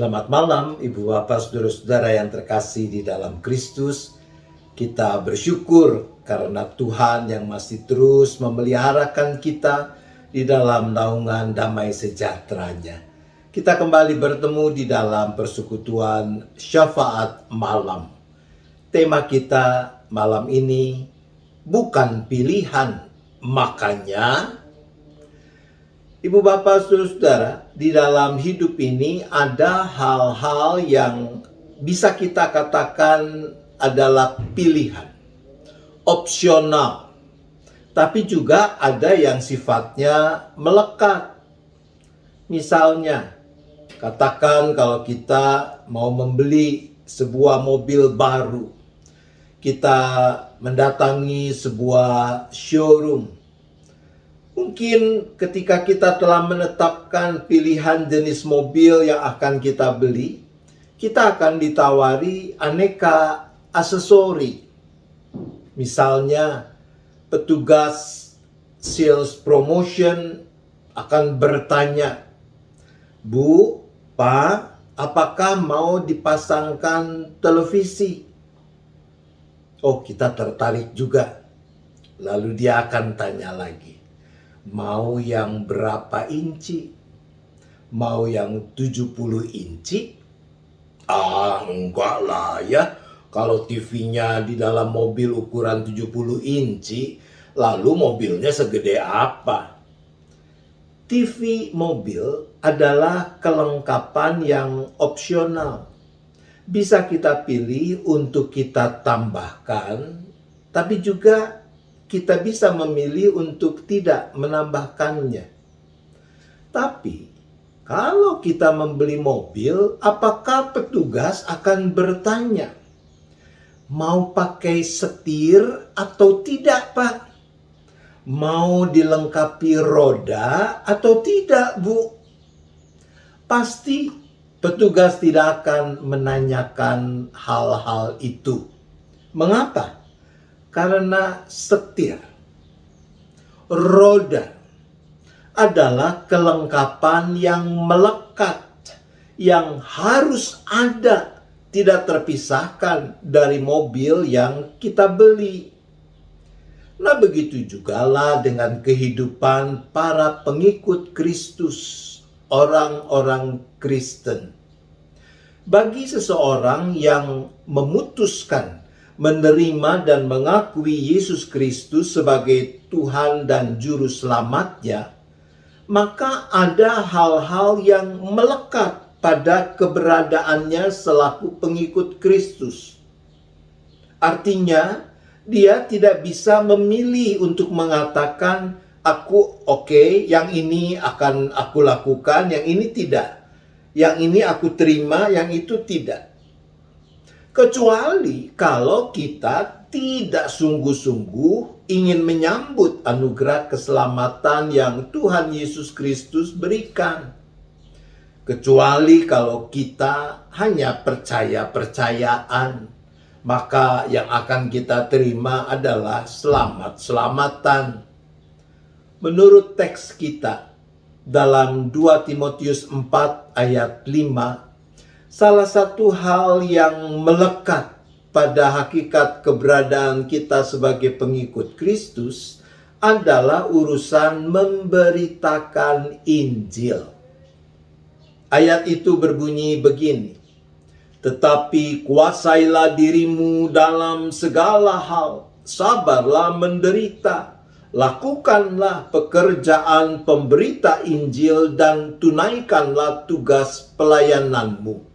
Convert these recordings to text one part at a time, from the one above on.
Selamat malam, Ibu Bapak, Saudara-saudara yang terkasih di dalam Kristus. Kita bersyukur karena Tuhan yang masih terus memeliharakan kita di dalam naungan damai sejahtera-Nya. Kita kembali bertemu di dalam persekutuan syafaat malam. Tema kita malam ini bukan pilihan, makanya Ibu Bapak Saudara-saudara, di dalam hidup ini ada hal-hal yang bisa kita katakan adalah pilihan, opsional. Tapi juga ada yang sifatnya melekat. Misalnya, katakan kalau kita mau membeli sebuah mobil baru, kita mendatangi sebuah showroom. Mungkin ketika kita telah menetapkan pilihan jenis mobil yang akan kita beli, kita akan ditawari aneka aksesori. Misalnya, petugas sales promotion akan bertanya, "Bu, Pak, apakah mau dipasangkan televisi?" Oh, kita tertarik juga. Lalu dia akan tanya lagi, mau yang berapa inci? Mau yang 70 inci? Enggak lah ya. Kalau TV-nya di dalam mobil ukuran 70 inci, lalu mobilnya segede apa? TV mobil adalah kelengkapan yang opsional. Bisa kita pilih untuk kita tambahkan, tapi juga kita bisa memilih untuk tidak menambahkannya. Tapi, kalau kita membeli mobil, apakah petugas akan bertanya, mau pakai setir atau tidak, Pak? Mau dilengkapi roda atau tidak, Bu? Pasti petugas tidak akan menanyakan hal-hal itu. Mengapa? Karena setir, roda adalah kelengkapan yang melekat, yang harus ada, tidak terpisahkan dari mobil yang kita beli. Nah, begitu jugalah dengan kehidupan para pengikut Kristus, orang-orang Kristen. Bagi seseorang yang memutuskan menerima dan mengakui Yesus Kristus sebagai Tuhan dan Juru Selamatnya, maka ada hal-hal yang melekat pada keberadaannya selaku pengikut Kristus. Artinya, dia tidak bisa memilih untuk mengatakan, aku oke, yang ini akan aku lakukan, yang ini tidak. Yang ini aku terima, yang itu tidak. Kecuali kalau kita tidak sungguh-sungguh ingin menyambut anugerah keselamatan yang Tuhan Yesus Kristus berikan. Kecuali kalau kita hanya percaya-percayaan, maka yang akan kita terima adalah selamat-selamatan. Menurut teks kita dalam 2 Timotius 4 ayat 5, salah satu hal yang melekat pada hakikat keberadaan kita sebagai pengikut Kristus adalah urusan memberitakan Injil. Ayat itu berbunyi begini, "Tetapi kuasailah dirimu dalam segala hal, sabarlah menderita, lakukanlah pekerjaan pemberita Injil dan tunaikanlah tugas pelayananmu."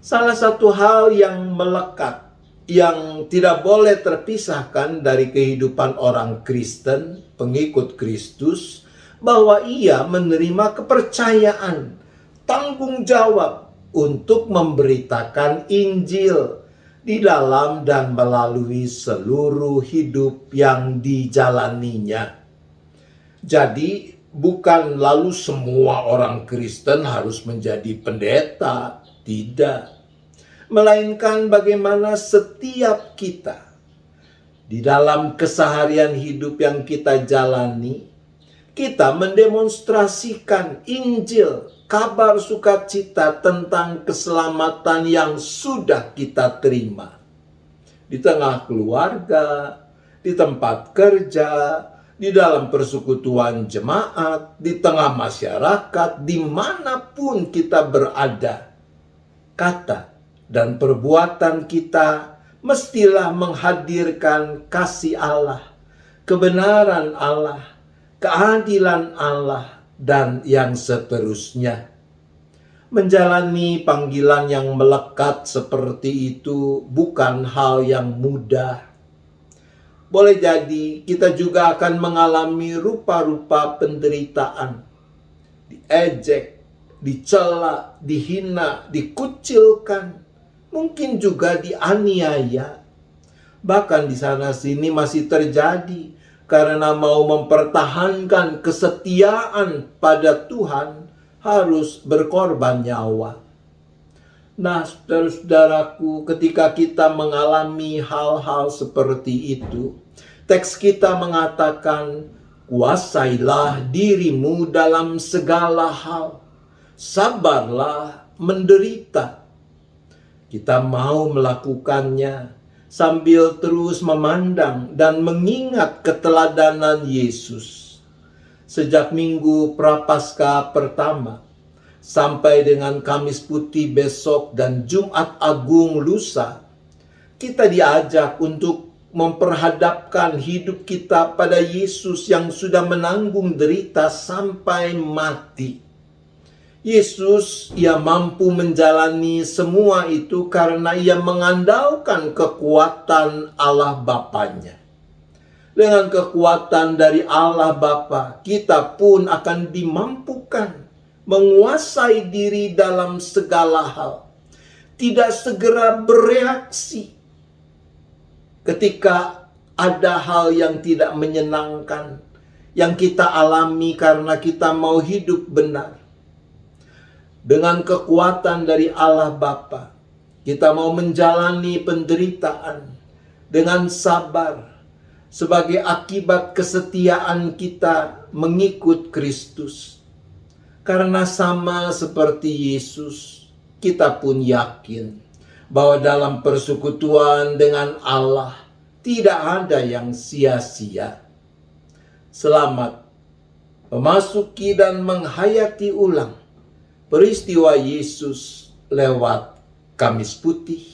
Salah satu hal yang melekat, yang tidak boleh terpisahkan dari kehidupan orang Kristen, pengikut Kristus, bahwa ia menerima kepercayaan, tanggung jawab untuk memberitakan Injil di dalam dan melalui seluruh hidup yang dijalaninya. Jadi, bukan lalu semua orang Kristen harus menjadi pendeta, tidak. Melainkan bagaimana setiap kita di dalam keseharian hidup yang kita jalani kita mendemonstrasikan Injil, kabar sukacita tentang keselamatan yang sudah kita terima. Di tengah keluarga, di tempat kerja, di dalam persekutuan jemaat, di tengah masyarakat, dimanapun kita berada. Kata dan perbuatan kita mestilah menghadirkan kasih Allah, kebenaran Allah, keadilan Allah, dan yang seterusnya. Menjalani panggilan yang melekat seperti itu bukan hal yang mudah. Boleh jadi kita juga akan mengalami rupa-rupa penderitaan, diejek, dicela, dihina, dikucilkan, mungkin juga dianiaya. Bahkan di sana sini masih terjadi karena mau mempertahankan kesetiaan pada Tuhan harus berkorban nyawa. Nah, saudara-saudaraku, ketika kita mengalami hal-hal seperti itu, teks kita mengatakan, kuasailah dirimu dalam segala hal, sabarlah menderita. Kita mau melakukannya sambil terus memandang dan mengingat keteladanan Yesus. Sejak Minggu Prapaskah pertama sampai dengan Kamis Putih besok dan Jumat Agung lusa, kita diajak untuk memperhadapkan hidup kita pada Yesus yang sudah menanggung derita sampai mati. Yesus, ia mampu menjalani semua itu karena ia mengandalkan kekuatan Allah Bapanya. Dengan kekuatan dari Allah Bapa, kita pun akan dimampukan menguasai diri dalam segala hal. Tidak segera bereaksi ketika ada hal yang tidak menyenangkan, yang kita alami karena kita mau hidup benar. Dengan kekuatan dari Allah Bapa, kita mau menjalani penderitaan dengan sabar, sebagai akibat kesetiaan kita mengikut Kristus. Karena sama seperti Yesus, kita pun yakin bahwa dalam persekutuan dengan Allah tidak ada yang sia-sia. Selamat memasuki dan menghayati ulang peristiwa Yesus lewat Kamis Putih,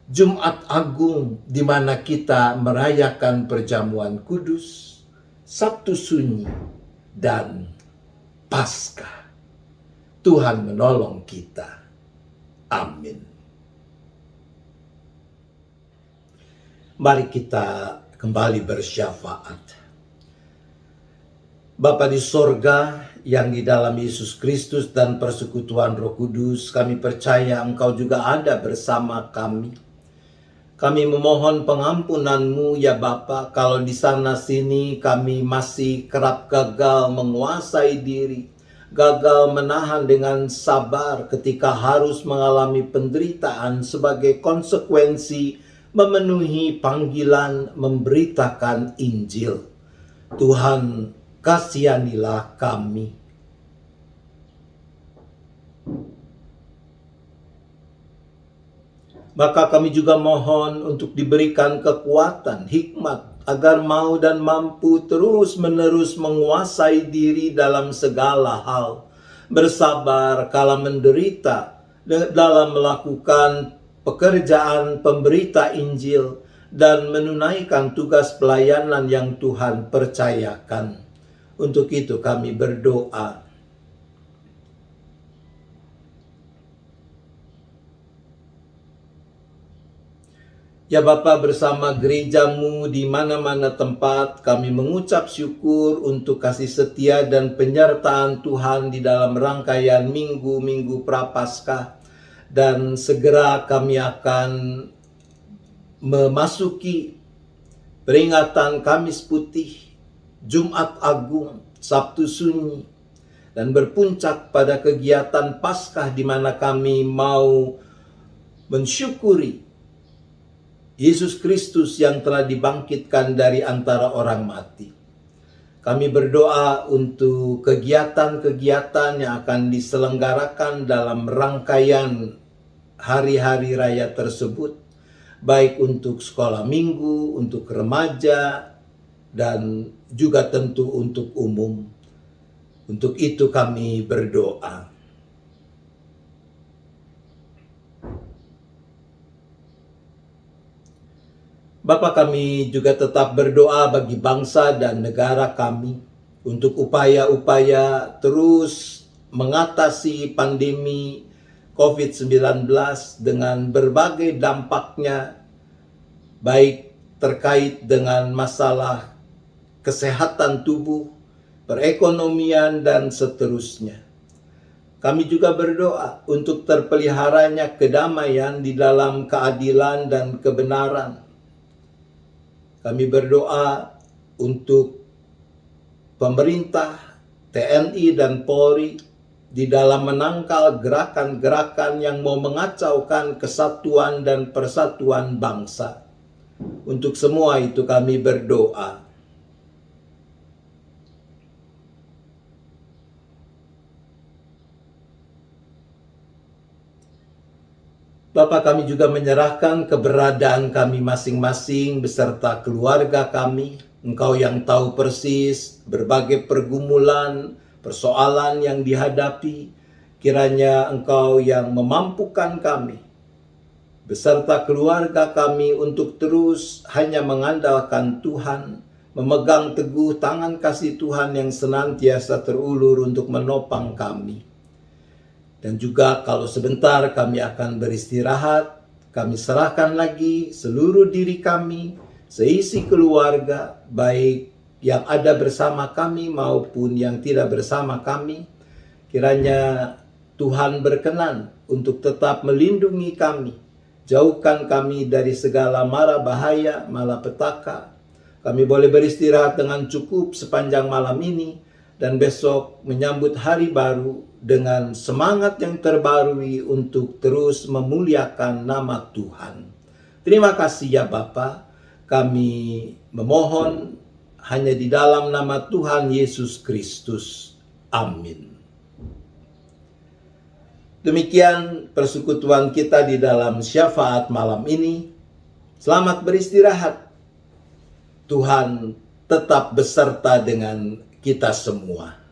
Jumat Agung di mana kita merayakan perjamuan kudus, Sabtu Sunyi, dan Paskah. Tuhan menolong kita. Amin. Mari kita kembali bersyafaat. Bapa di sorga, yang di dalam Yesus Kristus dan persekutuan Roh Kudus, kami percaya Engkau juga ada bersama kami. Kami memohon pengampunan-Mu ya Bapa, kalau di sana sini kami masih kerap gagal menguasai diri, gagal menahan dengan sabar ketika harus mengalami penderitaan sebagai konsekuensi memenuhi panggilan memberitakan Injil. Tuhan, kasihanilah kami. Maka kami juga mohon untuk diberikan kekuatan, hikmat, agar mau dan mampu terus-menerus menguasai diri dalam segala hal, bersabar kala menderita, dalam melakukan pekerjaan pemberita Injil, dan menunaikan tugas pelayanan yang Tuhan percayakan. Untuk itu kami berdoa. Ya Bapa, bersama gereja-Mu di mana-mana tempat, kami mengucap syukur untuk kasih setia dan penyertaan Tuhan di dalam rangkaian minggu-minggu Prapaskah. Dan segera kami akan memasuki peringatan Kamis Putih, Jumat Agung, Sabtu Sunyi, dan berpuncak pada kegiatan Paskah di mana kami mau mensyukuri Yesus Kristus yang telah dibangkitkan dari antara orang mati. Kami berdoa untuk kegiatan-kegiatan yang akan diselenggarakan dalam rangkaian hari-hari raya tersebut, baik untuk sekolah minggu, untuk remaja, dan juga tentu untuk umum. Untuk itu kami berdoa. Bapa, kami juga tetap berdoa bagi bangsa dan negara kami untuk upaya-upaya terus mengatasi pandemi COVID-19 dengan berbagai dampaknya, baik terkait dengan masalah kesehatan tubuh, perekonomian, dan seterusnya. Kami juga berdoa untuk terpeliharanya kedamaian di dalam keadilan dan kebenaran. Kami berdoa untuk pemerintah, TNI, dan Polri di dalam menangkal gerakan-gerakan yang mau mengacaukan kesatuan dan persatuan bangsa. Untuk semua itu kami berdoa. Bapa, kami juga menyerahkan keberadaan kami masing-masing beserta keluarga kami. Engkau yang tahu persis berbagai pergumulan, persoalan yang dihadapi. Kiranya Engkau yang memampukan kami beserta keluarga kami untuk terus hanya mengandalkan Tuhan, memegang teguh tangan kasih Tuhan yang senantiasa terulur untuk menopang kami. Dan juga kalau sebentar kami akan beristirahat, kami serahkan lagi seluruh diri kami, seisi keluarga, baik yang ada bersama kami maupun yang tidak bersama kami. Kiranya Tuhan berkenan untuk tetap melindungi kami, jauhkan kami dari segala mara bahaya, malapetaka. Kami boleh beristirahat dengan cukup sepanjang malam ini, dan besok menyambut hari baru dengan semangat yang terbarui untuk terus memuliakan nama Tuhan. Terima kasih ya Bapa, kami memohon hanya di dalam nama Tuhan Yesus Kristus. Amin. Demikian persekutuan kita di dalam syafaat malam ini. Selamat beristirahat. Tuhan tetap beserta dengan kita semua.